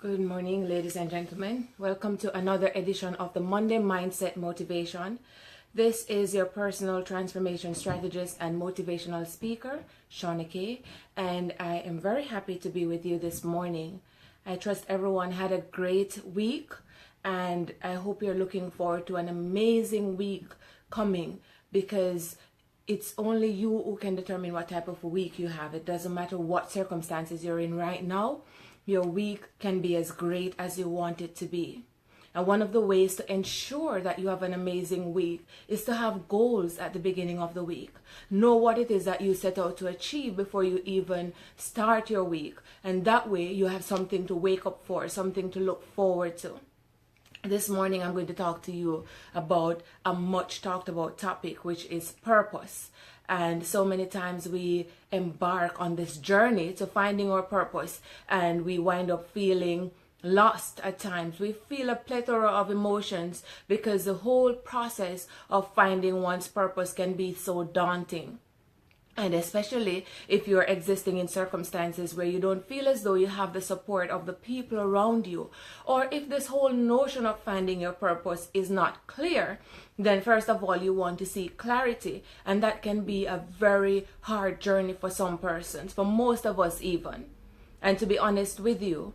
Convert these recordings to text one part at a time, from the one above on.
Good morning, ladies and gentlemen. Welcome to another edition of the Monday Mindset Motivation. This is your personal transformation strategist and motivational speaker, Shauna-Kaye, and I am very happy to be with you this morning. I trust everyone had a great week, and I hope you're looking forward to an amazing week coming, because it's only you who can determine what type of week you have. It doesn't matter what circumstances you're in right now. Your week can be as great as you want it to be. And one of the ways to ensure that you have an amazing week is to have goals at the beginning of the week. Know what it is that you set out to achieve before you even start your week. And that way you have something to wake up for, something to look forward to. This morning I'm going to talk to you about a much talked about topic, which is purpose. And so many times we embark on this journey to finding our purpose, and we wind up feeling lost at times. We feel a plethora of emotions because the whole process of finding one's purpose can be so daunting. And especially if you're existing in circumstances where you don't feel as though you have the support of the people around you, or if this whole notion of finding your purpose is not clear, then first of all you want to seek clarity, and that can be a very hard journey for some persons, for most of us even. And to be honest with you,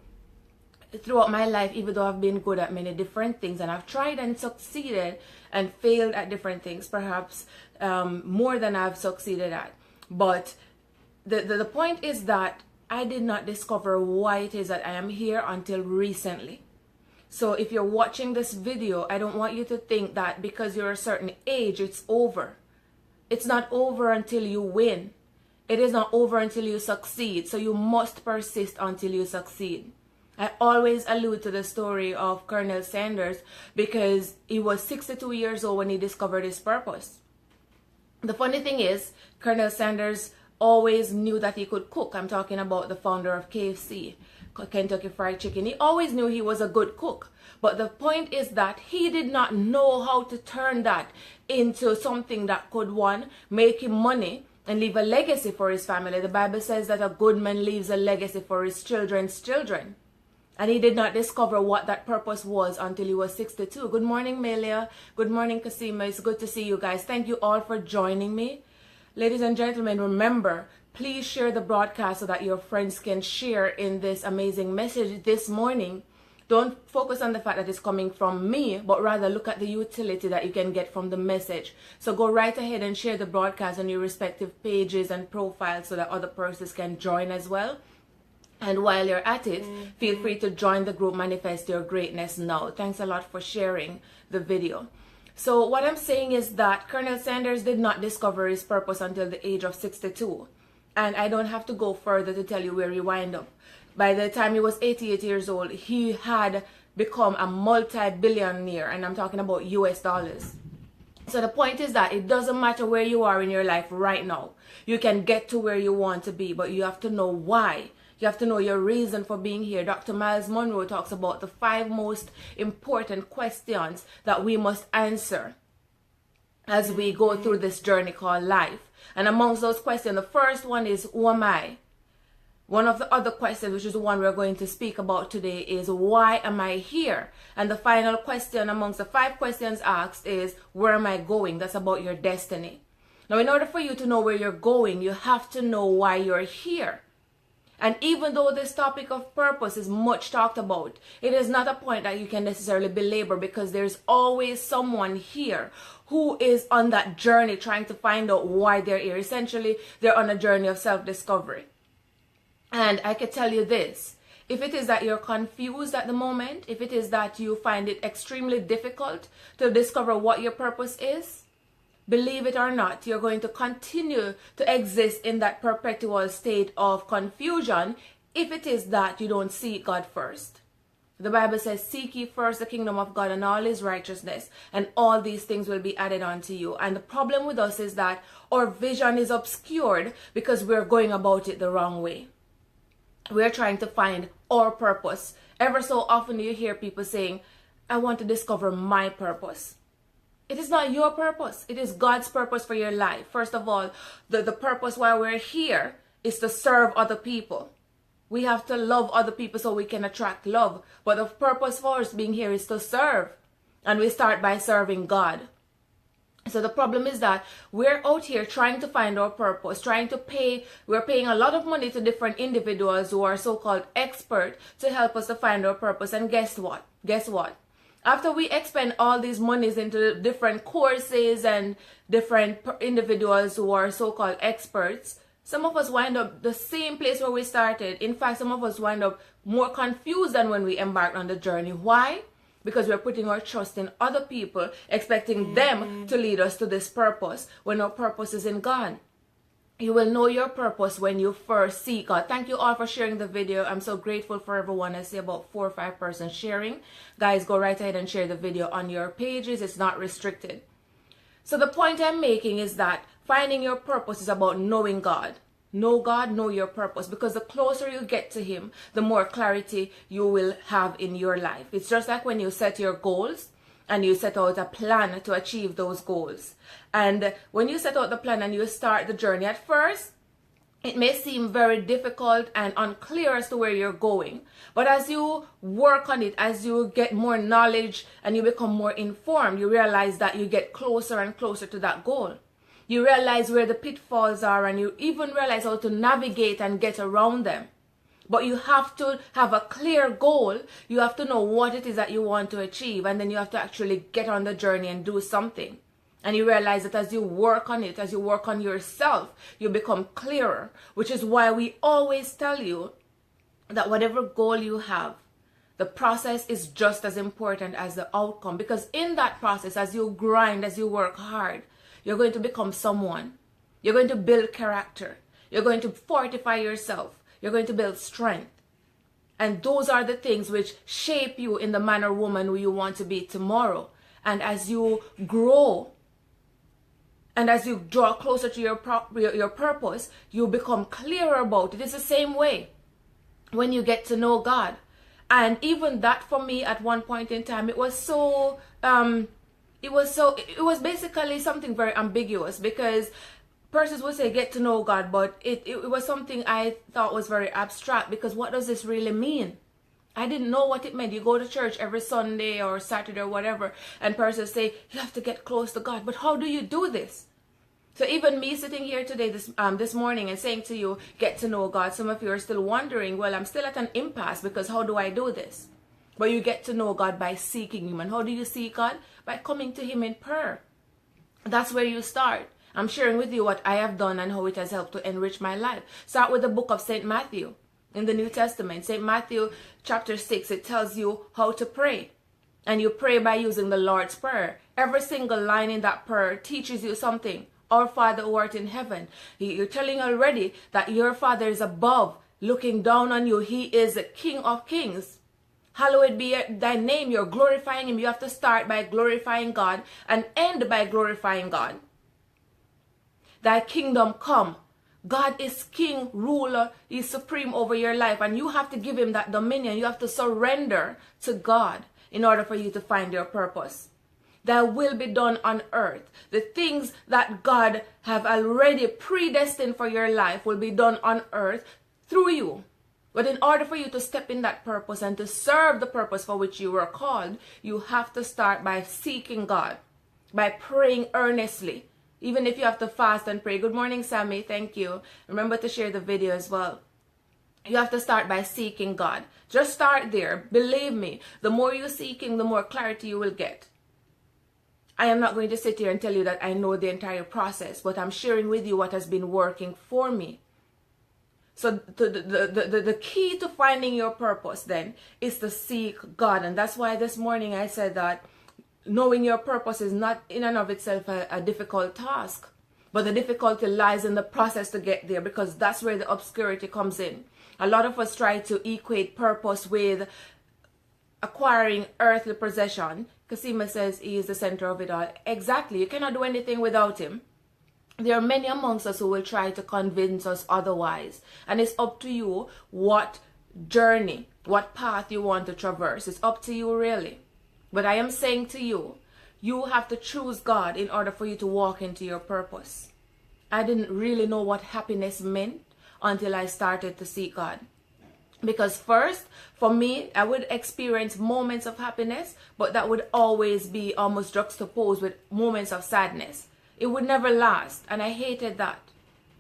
throughout my life, even though I've been good at many different things, and I've tried and succeeded and failed at different things, perhaps more than I've succeeded at. But the point is that I did not discover why it is that I am here until recently. So if you're watching this video, I don't want you to think that because you're a certain age, it's over. It's not over until you win. It is not over until you succeed. So you must persist until you succeed. I always allude to the story of Colonel Sanders because he was 62 years old when he discovered his purpose. The funny thing is, Colonel Sanders always knew that he could cook. I'm talking about the founder of KFC, Kentucky Fried Chicken. He always knew he was a good cook. But the point is that he did not know how to turn that into something that could, one, make him money and leave a legacy for his family. The Bible says that a good man leaves a legacy for his children's children. And he did not discover what that purpose was until he was 62. Good morning, Melia. Good morning, Kasima. It's good to see you guys. Thank you all for joining me. Ladies and gentlemen, remember, please share the broadcast so that your friends can share in this amazing message this morning. Don't focus on the fact that it's coming from me, but rather look at the utility that you can get from the message. So go right ahead and share the broadcast on your respective pages and profiles so that other persons can join as well. And while you're at it, feel free to join the group Manifest Your Greatness Now. Thanks a lot for sharing the video. So what I'm saying is that Colonel Sanders did not discover his purpose until the age of 62. And I don't have to go further to tell you where he wound up. By the time he was 88 years old, he had become a multi-billionaire, and I'm talking about US dollars. So the point is that it doesn't matter where you are in your life right now. You can get to where you want to be, but you have to know why. You have to know your reason for being here. Dr. Miles Monroe talks about the 5 most important questions that we must answer as we go through this journey called life. And amongst those questions, the first one is, who am I? One of the other questions, which is the one we're going to speak about today, is, why am I here? And the final question amongst the 5 questions asked is, where am I going? That's about your destiny. Now, in order for you to know where you're going, you have to know why you're here. And even though this topic of purpose is much talked about, it is not a point that you can necessarily belabor, because there's always someone here who is on that journey trying to find out why they're here. Essentially, they're on a journey of self-discovery. And I can tell you this, if it is that you're confused at the moment, if it is that you find it extremely difficult to discover what your purpose is, believe it or not, you're going to continue to exist in that perpetual state of confusion if it is that you don't seek God first. The Bible says, seek ye first the kingdom of God and all his righteousness, and all these things will be added unto you. And the problem with us is that our vision is obscured because we're going about it the wrong way. We're trying to find our purpose. Ever so often you hear people saying, I want to discover my purpose. It is not your purpose. It is God's purpose for your life. First of all, the purpose why we're here is to serve other people. We have to love other people so we can attract love. But the purpose for us being here is to serve. And we start by serving God. So the problem is that we're out here trying to find our purpose, we're paying a lot of money to different individuals who are so-called expert to help us to find our purpose. And guess what? After we expend all these monies into different courses and different individuals who are so-called experts, some of us wind up the same place where we started. In fact, some of us wind up more confused than when we embarked on the journey. Why? Because we're putting our trust in other people, expecting them to lead us to this purpose when our purpose is in God. You will know your purpose when you first seek God. Thank you all for sharing the video. I'm so grateful for everyone. I see about 4 or 5 persons sharing. Guys, go right ahead and share the video on your pages. It's not restricted. So the point I'm making is that finding your purpose is about knowing God. Know God, know your purpose, because the closer you get to Him, the more clarity you will have in your life. It's just like when you set your goals and you set out a plan to achieve those goals. And when you set out the plan and you start the journey, at first, it may seem very difficult and unclear as to where you're going. But as you work on it, as you get more knowledge and you become more informed, you realize that you get closer and closer to that goal. You realize where the pitfalls are, and you even realize how to navigate and get around them. But you have to have a clear goal. You have to know what it is that you want to achieve, and then you have to actually get on the journey and do something. And you realize that as you work on it, as you work on yourself, you become clearer, which is why we always tell you that whatever goal you have, the process is just as important as the outcome. Because in that process, as you grind, as you work hard, you're going to become someone. You're going to build character. You're going to fortify yourself. You're going to build strength. And those are the things which shape you in the man or woman who you want to be tomorrow. And as you grow and as you draw closer to your purpose, you become clearer about it. It's the same way when you get to know God. And even that, for me, at one point in time, it was basically something very ambiguous, because persons would say get to know God, but it was something I thought was very abstract, because what does this really mean? I didn't know what it meant. You go to church every Sunday or Saturday or whatever, and persons say you have to get close to God, but how do you do this? So even me sitting here today, this morning, and saying to you, get to know God, some of you are still wondering, well, I'm still at an impasse, because how do I do this? But you get to know God by seeking Him. And how do you seek God? By coming to Him in prayer. That's where you start. I'm sharing with you what I have done and how it has helped to enrich my life. Start with the book of St. Matthew in the New Testament. St. Matthew chapter 6, it tells you how to pray. And you pray by using the Lord's Prayer. Every single line in that prayer teaches you something. Our Father who art in heaven. You're telling already that your Father is above, looking down on you. He is the King of Kings. Hallowed be thy name. You're glorifying Him. You have to start by glorifying God and end by glorifying God. Thy kingdom come. God is king, ruler. He's supreme over your life. And you have to give Him that dominion. You have to surrender to God in order for you to find your purpose. Thy will be done on earth. The things that God have already predestined for your life will be done on earth through you. But in order for you to step in that purpose and to serve the purpose for which you were called, you have to start by seeking God, by praying earnestly. Even if you have to fast and pray. Good morning, Sammy. Thank you. Remember to share the video as well. You have to start by seeking God. Just start there. Believe me, the more you seek Him, the more clarity you will get. I am not going to sit here and tell you that I know the entire process, but I'm sharing with you what has been working for me. So the key to finding your purpose then is to seek God. And that's why this morning I said that knowing your purpose is not in and of itself a difficult task. But the difficulty lies in the process to get there, because that's where the obscurity comes in. A lot of us try to equate purpose with acquiring earthly possession. Kasima says He is the center of it all. Exactly. You cannot do anything without Him. There are many amongst us who will try to convince us otherwise. And it's up to you what journey, what path you want to traverse. It's up to you really. But I am saying to you, you have to choose God in order for you to walk into your purpose. I didn't really know what happiness meant until I started to seek God. Because first, for me, I would experience moments of happiness, but that would always be almost juxtaposed with moments of sadness. It would never last, and I hated that.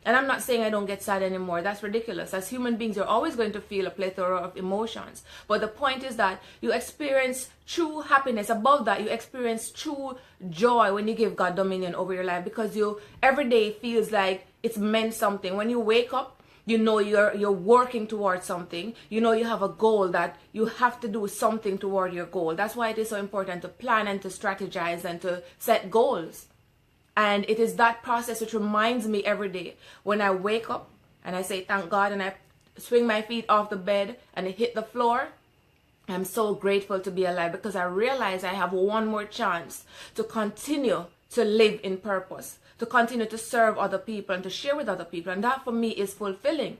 And I'm not saying I don't get sad anymore. That's ridiculous. As human beings, you're always going to feel a plethora of emotions. But the point is that you experience true happiness. Above that, you experience true joy when you give God dominion over your life, because you every day feels like it's meant something. When you wake up, you know you're working towards something. You know you have a goal, that you have to do something toward your goal. That's why it is so important to plan and to strategize and to set goals. And it is that process which reminds me every day when I wake up and I say thank God, and I swing my feet off the bed and it hit the floor. I'm so grateful to be alive, because I realize I have one more chance to continue to live in purpose, to continue to serve other people and to share with other people. And that for me is fulfilling.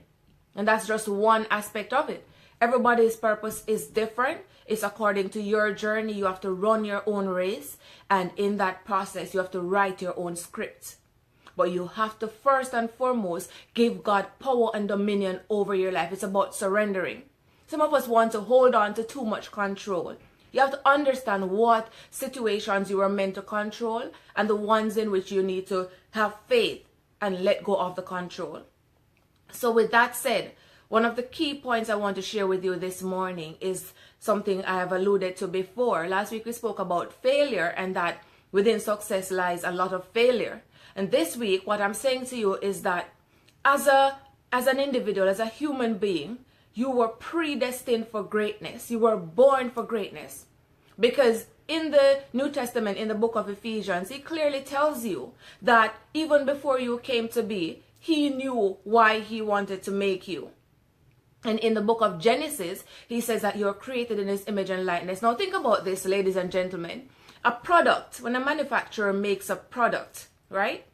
And that's just one aspect of it. Everybody's purpose is different. It's according to your journey. You have to run your own race. And in that process, you have to write your own script. But you have to first and foremost give God power and dominion over your life. It's about surrendering. Some of us want to hold on to too much control. You have to understand what situations you are meant to control and the ones in which you need to have faith and let go of the control. So with that said, one of the key points I want to share with you this morning is something I have alluded to before. Last week we spoke about failure, and that within success lies a lot of failure. And this week what I'm saying to you is that as an individual, as a human being, you were predestined for greatness. You were born for greatness. Because in the New Testament, in the book of Ephesians, it clearly tells you that even before you came to be, he knew why he wanted to make you. And in the book of Genesis, he says that you're created in his image and likeness. Now think about this, ladies and gentlemen. A product, when a manufacturer makes a product, right?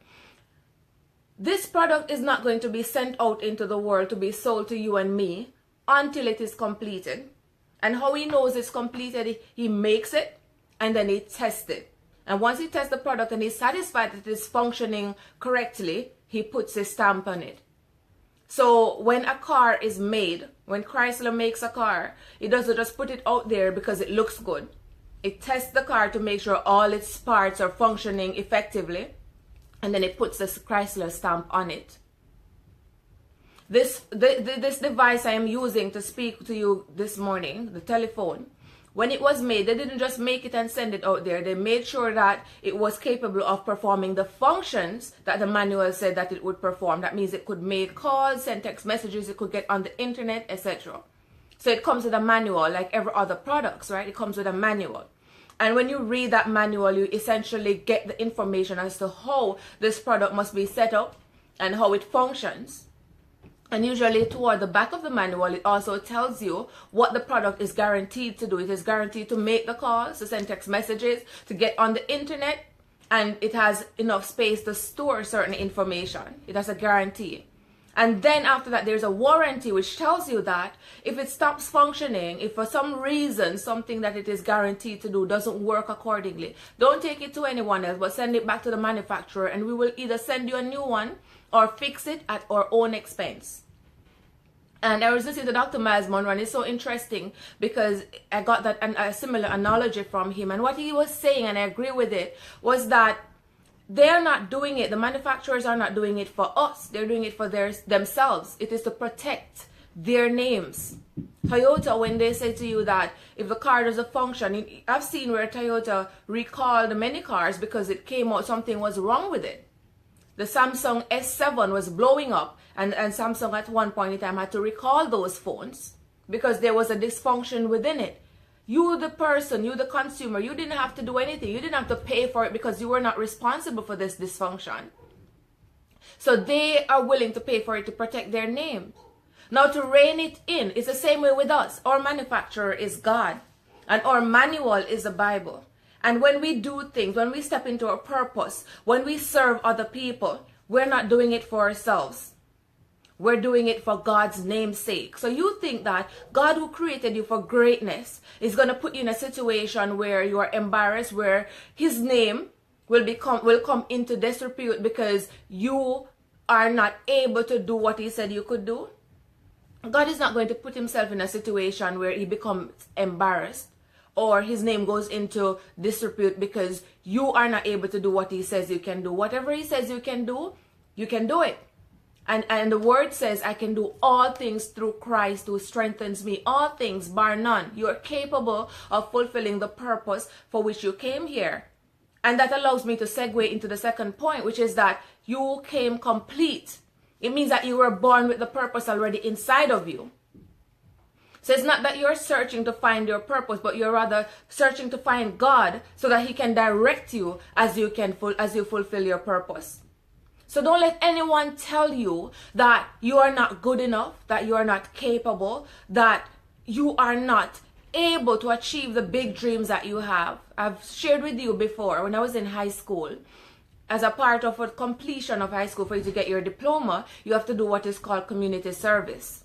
This product is not going to be sent out into the world to be sold to you and me until it is completed. And how he knows it's completed, he makes it and then he tests it. And once he tests the product and he's satisfied that it is functioning correctly, he puts his stamp on it. So when a car is made, when Chrysler makes a car, it doesn't just put it out there because it looks good. It tests the car to make sure all its parts are functioning effectively, and then it puts this Chrysler stamp on it. This device I am using to speak to you this morning, the telephone, when it was made, they didn't just make it and send it out there. They made sure that it was capable of performing the functions that the manual said that it would perform. That means it could make calls, send text messages, it could get on the internet, etc. So it comes with a manual like every other products, right? It comes with a manual. And when you read that manual, you essentially get the information as to how this product must be set up and how it functions. And usually toward the back of the manual, it also tells you what the product is guaranteed to do. It is guaranteed to make the calls, to send text messages, to get on the internet, and it has enough space to store certain information. It has a guarantee. And then after that, there's a warranty which tells you that if it stops functioning, if for some reason something that it is guaranteed to do doesn't work accordingly, don't take it to anyone else, but send it back to the manufacturer, and we will either send you a new one or fix it at our own expense. And I was listening to Dr. Miles Monroe, and it's so interesting because I got that a similar analogy from him. And what he was saying, and I agree with it, was that they're not doing it. The manufacturers are not doing it for us. They're doing it for themselves. It is to protect their names. Toyota, when they say to you that if the car doesn't function, I've seen where Toyota recalled many cars because it came out something was wrong with it. The Samsung S7 was blowing up, and Samsung at one point in time had to recall those phones because there was a dysfunction within it. You, the person, you, the consumer, you didn't have to do anything. You didn't have to pay for it because you were not responsible for this dysfunction. So they are willing to pay for it to protect their name. Now, to rein it in, it's the same way with us. Our manufacturer is God, and our manual is the Bible. And when we do things, when we step into our purpose, when we serve other people, we're not doing it for ourselves. We're doing it for God's name's sake. So you think that God, who created you for greatness, is going to put you in a situation where you are embarrassed, where his name will come into disrepute because you are not able to do what he said you could do? God is not going to put himself in a situation where he becomes embarrassed or his name goes into disrepute because you are not able to do what he says you can do. Whatever he says you can do it. And the word says, I can do all things through Christ who strengthens me. All things, bar none. You are capable of fulfilling the purpose for which you came here. And that allows me to segue into the second point, which is that you came complete. It means that you were born with the purpose already inside of you. So it's not that you're searching to find your purpose, but you're rather searching to find God so that he can direct you as you fulfill your purpose. So don't let anyone tell you that you are not good enough, that you are not capable, that you are not able to achieve the big dreams that you have. I've shared with you before, when I was in high school, as a part of a completion of high school, for you to get your diploma, you have to do what is called community service.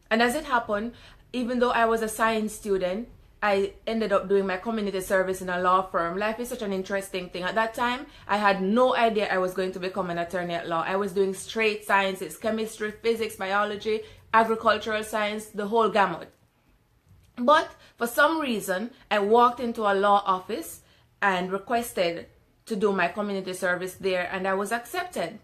And as it happened, even though I was a science student, I ended up doing my community service in a law firm. Life is such an interesting thing. At that time, I had no idea I was going to become an attorney at law. I was doing straight sciences, chemistry, physics, biology, agricultural science, the whole gamut. But for some reason, I walked into a law office and requested to do my community service there, and I was accepted.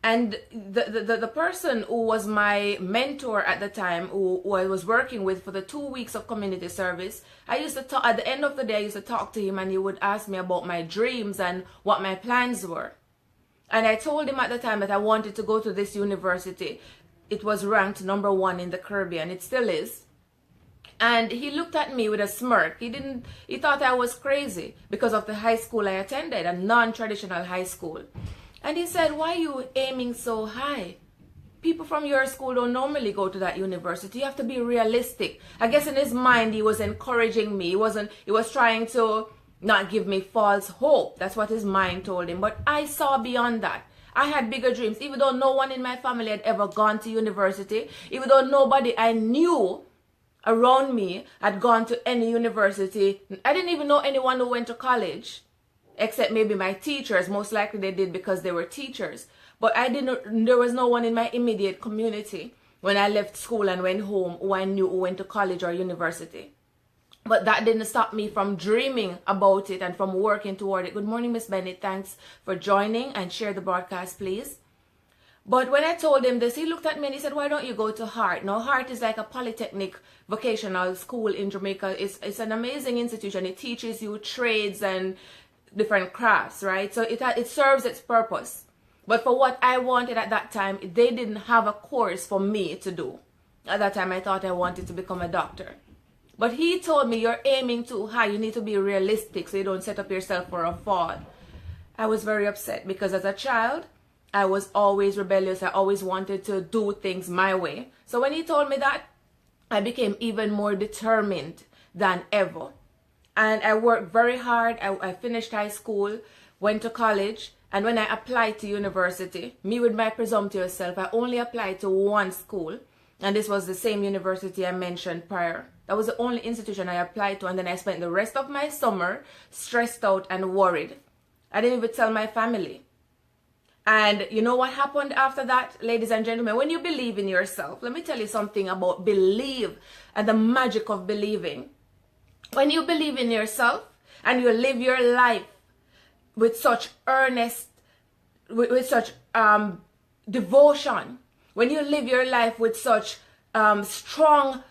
And the person who was my mentor at the time, who I was working with for the 2 weeks of community service, I used to talk, at the end of the day, I used to talk to him, and he would ask me about my dreams and what my plans were. And I told him at the time that I wanted to go to this university. It was ranked #1 in the Caribbean. It still is. And he looked at me with a smirk. He thought I was crazy because of the high school I attended, a non-traditional high school. And he said, why are you aiming so high? People from your school don't normally go to that university. You have to be realistic. I guess in his mind, he was encouraging me. He was trying to not give me false hope. That's what his mind told him. But I saw beyond that. I had bigger dreams. Even though no one in my family had ever gone to university, even though nobody I knew around me had gone to any university, I didn't even know anyone who went to college. Except maybe my teachers. Most likely they did because they were teachers. But there was no one in my immediate community when I left school and went home who I knew who went to college or university. But that didn't stop me from dreaming about it and from working toward it. Good morning, Miss Bennett. Thanks for joining, and share the broadcast, please. But when I told him this, he looked at me and he said, why don't you go to Hart? Now, Hart is like a polytechnic vocational school in Jamaica. It's an amazing institution. It teaches you trades and different crafts, right? So it serves its purpose. But for what I wanted at that time, they didn't have a course for me to do. At that time, I thought I wanted to become a doctor. But he told me, you're aiming too high. You need to be realistic so you don't set up yourself for a fall. I was very upset because as a child, I was always rebellious. I always wanted to do things my way. So when he told me that, I became even more determined than ever. And I worked very hard. I finished high school, went to college, and when I applied to university, me with my presumptuous self, I only applied to one school, and this was the same university I mentioned prior. That was the only institution I applied to, and then I spent the rest of my summer stressed out and worried. I didn't even tell my family. And you know what happened after that, ladies and gentlemen? When you believe in yourself, let me tell you something about believe and the magic of believing. When you believe in yourself and you live your life with such earnest, with such devotion, when you live your life with such strong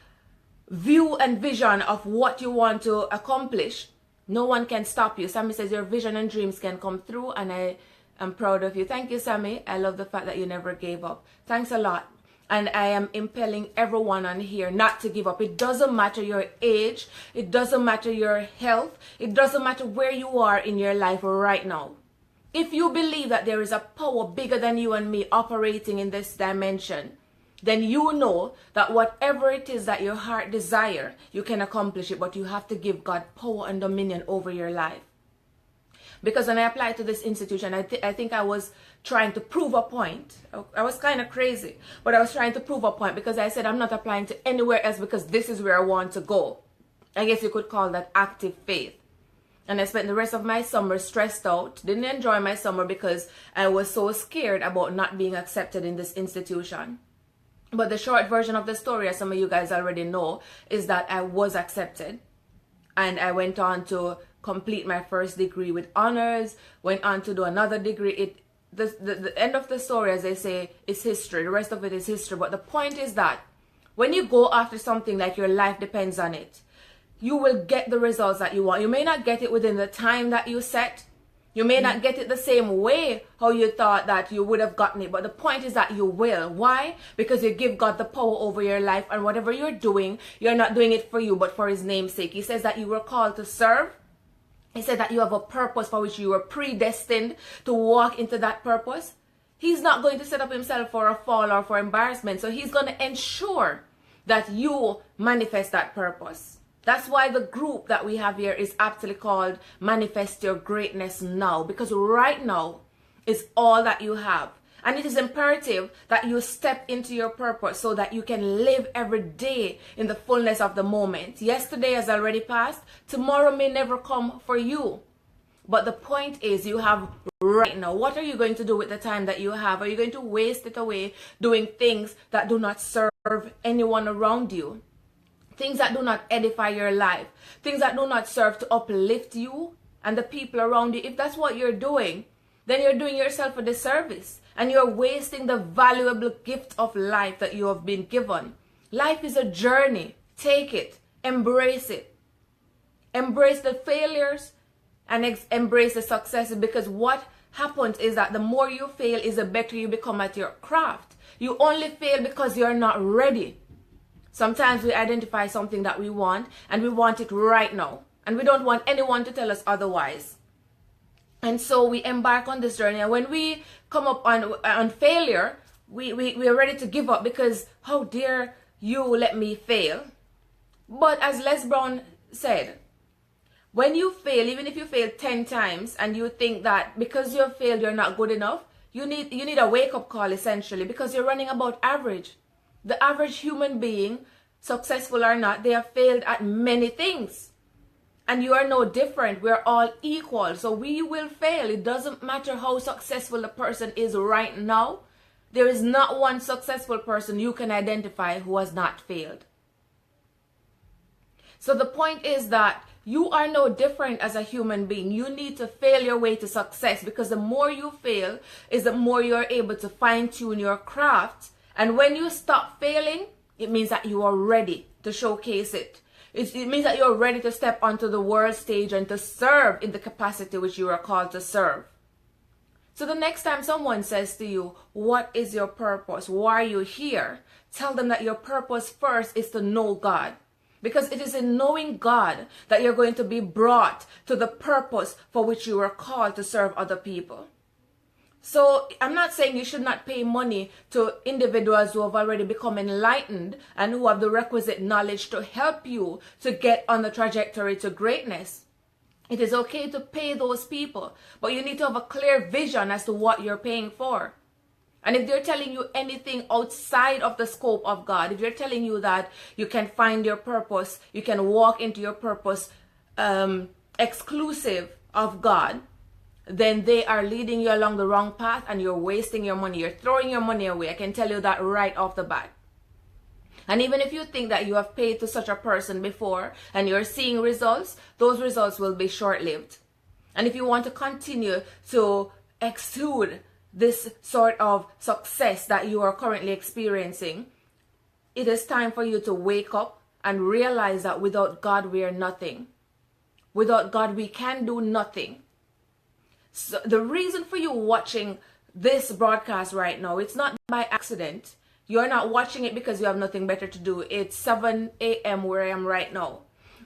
view and vision of what you want to accomplish, no one can stop you. Sammy says your vision and dreams can come through, and I am proud of you. Thank you, Sammy. I love the fact that you never gave up. Thanks a lot. And I am impelling everyone on here not to give up. It doesn't matter your age. It doesn't matter your health. It doesn't matter where you are in your life right now. If you believe that there is a power bigger than you and me operating in this dimension, then you know that whatever it is that your heart desire, you can accomplish it. But you have to give God power and dominion over your life. Because when I applied to this institution, I think I was trying to prove a point. I was kind of crazy, but I was trying to prove a point because I said I'm not applying to anywhere else because this is where I want to go. I guess you could call that active faith. And I spent the rest of my summer stressed out. Didn't enjoy my summer because I was so scared about not being accepted in this institution. But the short version of the story, as some of you guys already know, is that I was accepted. And I went on to complete my first degree with honors, went on to do another degree. The end of the story, as they say, is history. The rest of it is history. But the point is that when you go after something like your life depends on it, you will get the results that you want. You may not get it within the time that you set. You may not get it the same way how you thought that you would have gotten it. But the point is that you will. Why? Because you give God the power over your life. And whatever you're doing, you're not doing it for you, but for his name's sake. He says that you were called to serve. He said that you have a purpose for which you were predestined to walk into that purpose. He's not going to set up himself for a fall or for embarrassment. So he's going to ensure that you manifest that purpose. That's why the group that we have here is aptly called Manifest Your Greatness Now. Because right now is all that you have. And it is imperative that you step into your purpose so that you can live every day in the fullness of the moment. Yesterday has already passed. Tomorrow may never come for you. But the point is, you have right now. What are you going to do with the time that you have? Are you going to waste it away doing things that do not serve anyone around you? Things that do not edify your life. Things that do not serve to uplift you and the people around you. If that's what you're doing, then you're doing yourself a disservice. And you're wasting the valuable gift of life that you have been given. Life is a journey. Take it. Embrace it. Embrace the failures and embrace the successes. Because what happens is that the more you fail is the better you become at your craft. You only fail because you're not ready. Sometimes we identify something that we want and we want it right now. And we don't want anyone to tell us otherwise. And so we embark on this journey. And when we come up on failure, we are ready to give up because how dare you let me fail? But as Les Brown said, when you fail, even if you fail 10 times and you think that because you have failed, you're not good enough, you need a wake-up call essentially because you're running about average. The average human being, successful or not, they have failed at many things. And you are no different. We're all equal. So we will fail. It doesn't matter how successful the person is right now. There is not one successful person you can identify who has not failed. So the point is that you are no different as a human being. You need to fail your way to success because the more you fail is the more you're able to fine-tune your craft. And when you stop failing, it means that you are ready to showcase it. It means that you're ready to step onto the world stage and to serve in the capacity which you are called to serve. So the next time someone says to you, what is your purpose? Why are you here? Tell them that your purpose first is to know God. Because it is in knowing God that you're going to be brought to the purpose for which you are called to serve other people. So I'm not saying you should not pay money to individuals who have already become enlightened and who have the requisite knowledge to help you to get on the trajectory to greatness. It is okay to pay those people, but you need to have a clear vision as to what you're paying for. And if they're telling you anything outside of the scope of God, if they're telling you that you can find your purpose, you can walk into your purpose exclusive of God, then they are leading you along the wrong path and you're wasting your money. You're throwing your money away. I can tell you that right off the bat. And even if you think that you have paid to such a person before and you're seeing results, those results will be short-lived. And if you want to continue to exude this sort of success that you are currently experiencing, it is time for you to wake up and realize that without God, we are nothing. Without God, we can do nothing. So the reason for you watching this broadcast right now, it's not by accident. You're not watching it because you have nothing better to do. It's 7 a.m. where I am right now.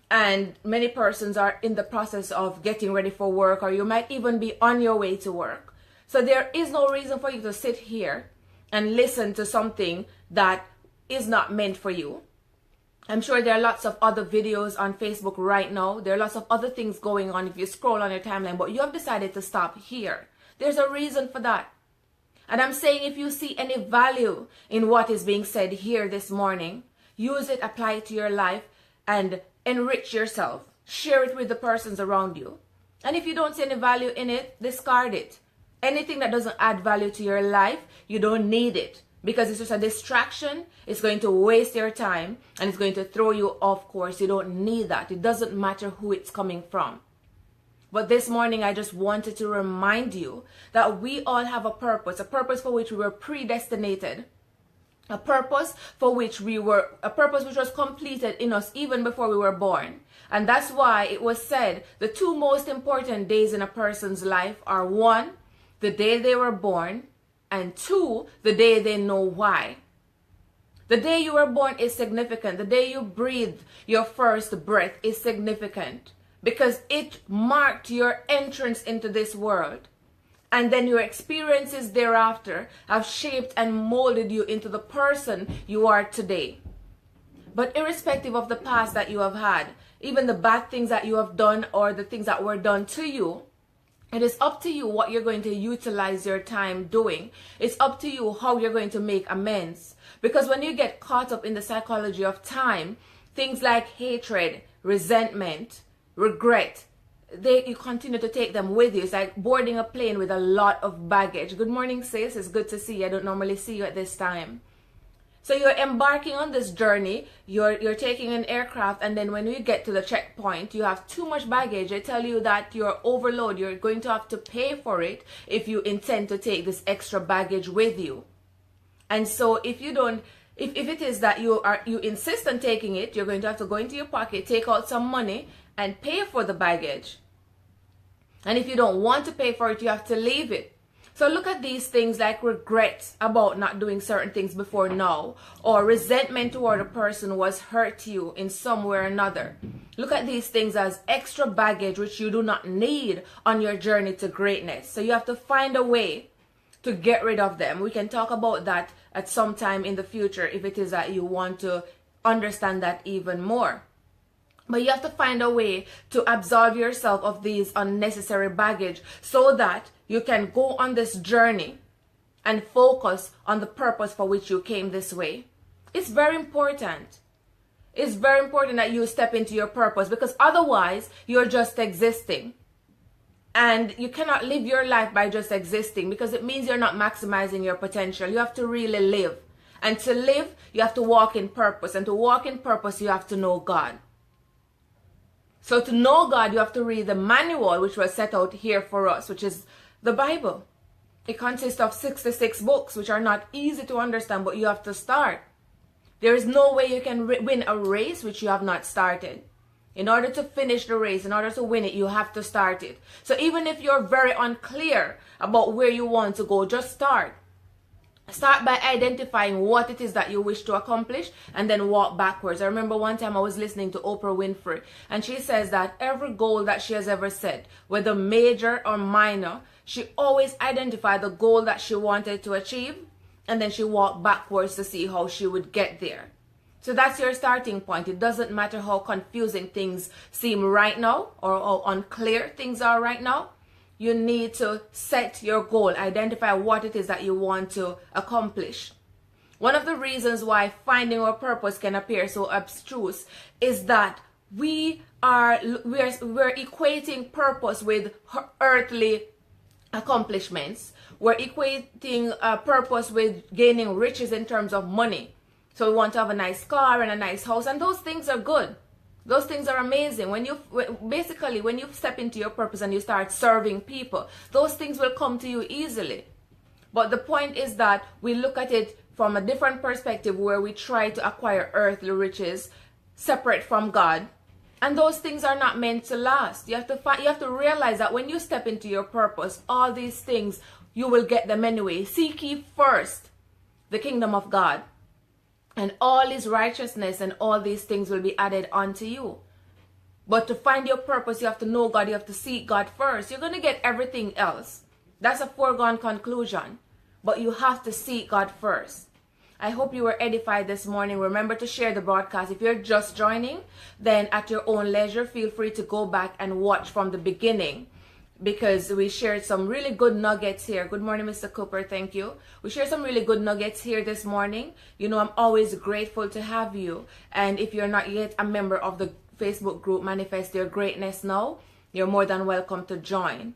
And many persons are in the process of getting ready for work, or you might even be on your way to work. So there is no reason for you to sit here and listen to something that is not meant for you. I'm sure there are lots of other videos on Facebook right now. There are lots of other things going on if you scroll on your timeline, but you have decided to stop here. There's a reason for that. And I'm saying if you see any value in what is being said here this morning, use it, apply it to your life, and enrich yourself. Share it with the persons around you. And if you don't see any value in it, discard it. Anything that doesn't add value to your life, you don't need it. because it's just a distraction. It's going to waste your time and it's going to throw you off course. You don't need that. It doesn't matter who it's coming from. But this morning, I just wanted to remind you that we all have a purpose for which we were predestinated, a purpose which was completed in us even before we were born. And that's why it was said the two most important days in a person's life are 1, the day they were born, and 2, the day they know why. The day you were born is significant. The day you breathed your first breath is significant because it marked your entrance into this world. And then your experiences thereafter have shaped and molded you into the person you are today. But irrespective of the past that you have had, even the bad things that you have done or the things that were done to you, it is up to you what you're going to utilize your time doing. It's up to you how you're going to make amends. Because when you get caught up in the psychology of time, things like hatred, resentment, regret, you continue to take them with you. It's like boarding a plane with a lot of baggage. Good morning, sis. It's good to see you. I don't normally see you at this time. So you're embarking on this journey, you're taking an aircraft, and then when you get to the checkpoint, you have too much baggage. They tell you that you're overload, you're going to have to pay for it if you intend to take this extra baggage with you. And so if it is that you insist on taking it, you're going to have to go into your pocket, take out some money, and pay for the baggage. And if you don't want to pay for it, you have to leave it. So look at these things like regret about not doing certain things before now, or resentment toward a person who has hurt you in some way or another. Look at these things as extra baggage which you do not need on your journey to greatness. So you have to find a way to get rid of them. We can talk about that at some time in the future if it is that you want to understand that even more. But you have to find a way to absolve yourself of these unnecessary baggage so that you can go on this journey and focus on the purpose for which you came this way. It's very important. It's very important that you step into your purpose, because otherwise you're just existing. And you cannot live your life by just existing, because it means you're not maximizing your potential. You have to really live. And to live, you have to walk in purpose. And to walk in purpose, you have to know God. So to know God, you have to read the manual which was set out here for us, which is the Bible. It consists of 66 books, which are not easy to understand, but you have to start. There is no way you can win a race which you have not started. In order to finish the race, in order to win it, you have to start it. So even if you're very unclear about where you want to go, just start. Start by identifying what it is that you wish to accomplish and then walk backwards. I remember one time I was listening to Oprah Winfrey, and she says that every goal that she has ever set, whether major or minor, she always identified the goal that she wanted to achieve, and then she walked backwards to see how she would get there. So that's your starting point. It doesn't matter how confusing things seem right now or how unclear things are right now. You need to set your goal, identify what it is that you want to accomplish. One of the reasons why finding our purpose can appear so abstruse is that we're equating purpose with earthly accomplishments. We're equating purpose with gaining riches in terms of money. So we want to have a nice car and a nice house, and those things are good. Those things are amazing. When you step into your purpose and you start serving people, those things will come to you easily. But the point is that we look at it from a different perspective, where we try to acquire earthly riches separate from God, and those things are not meant to last. You have to realize that when you step into your purpose, all these things, you will get them anyway. Seek ye first the kingdom of God, and all his righteousness, and all these things will be added unto you. But to find your purpose, you have to know God. You have to seek God first. You're going to get everything else. That's a foregone conclusion. But you have to seek God first. I hope you were edified this morning. Remember to share the broadcast. If you're just joining, then at your own leisure, feel free to go back and watch from the beginning, because we shared some really good nuggets here. Good morning, Mr. Cooper. Thank you. We shared some really good nuggets here this morning. You know, I'm always grateful to have you. And if you're not yet a member of the Facebook group, Manifest Your Greatness Now, you're more than welcome to join.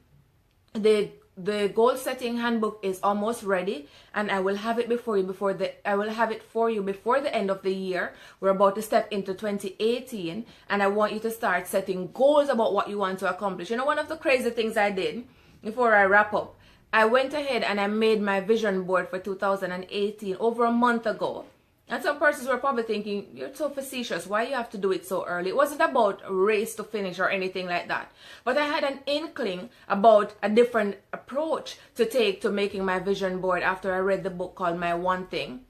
The the goal setting handbook is almost ready, and I will have it for you before the end of the year. We're about to step into 2018, and I want you to start setting goals about what you want to accomplish. You know, one of the crazy things I did before I wrap up, I went ahead and I made my vision board for 2018 over a month ago. And some persons were probably thinking, you're so facetious, why you have to do it so early? It wasn't about a race to finish or anything like that. But I had an inkling about a different approach to take to making my vision board after I read the book called My One Thing.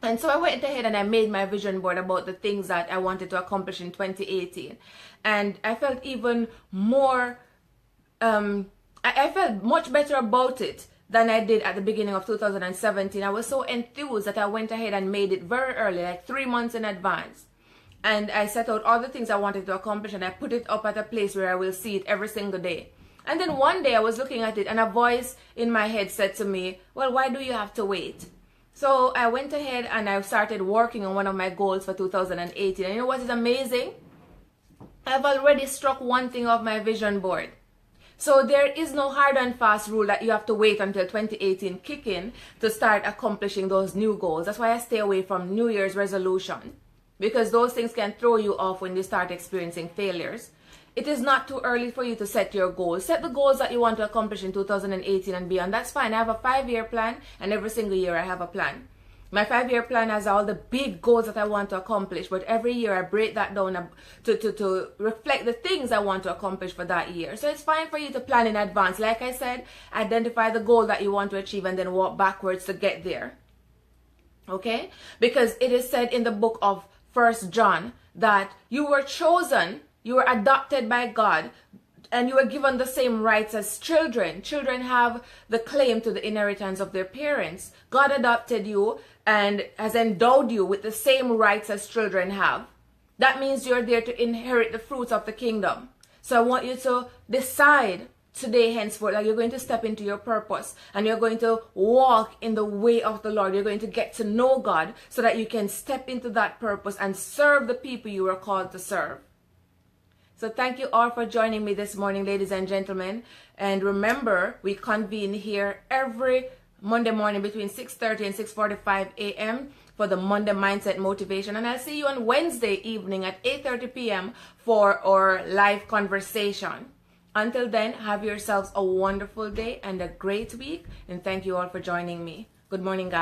And so I went ahead and I made my vision board about the things that I wanted to accomplish in 2018. And I felt even more, I felt much better about it than I did at the beginning of 2017. I was so enthused that I went ahead and made it very early, like 3 months in advance. And I set out all the things I wanted to accomplish, and I put it up at a place where I will see it every single day. And then one day I was looking at it, and a voice in my head said to me, well, why do you have to wait? So I went ahead and I started working on one of my goals for 2018. And you know what is amazing? I've already struck one thing off my vision board. So there is no hard and fast rule that you have to wait until 2018 kick in to start accomplishing those new goals. That's why I stay away from New Year's resolution, because those things can throw you off when you start experiencing failures. It is not too early for you to set your goals. Set the goals that you want to accomplish in 2018 and beyond. That's fine. I have a 5-year plan, and every single year I have a plan. My 5-year plan has all the big goals that I want to accomplish, but every year I break that down to reflect the things I want to accomplish for that year. So it's fine for you to plan in advance. Like I said, identify the goal that you want to achieve and then walk backwards to get there. Okay? Because it is said in the book of 1 John that you were chosen, you were adopted by God, and you were given the same rights as children. Children have the claim to the inheritance of their parents. God adopted you and has endowed you with the same rights as children have. That means you're there to inherit the fruits of the kingdom. So I want you to decide today, henceforth, that you're going to step into your purpose and you're going to walk in the way of the Lord. You're going to get to know God so that you can step into that purpose and serve the people you were called to serve. So thank you all for joining me this morning, ladies and gentlemen. And remember, we convene here every Monday morning between 6:30 and 6:45 a.m. for the Monday Mindset Motivation. And I'll see you on Wednesday evening at 8:30 p.m. for our live conversation. Until then, have yourselves a wonderful day and a great week. And thank you all for joining me. Good morning, guys.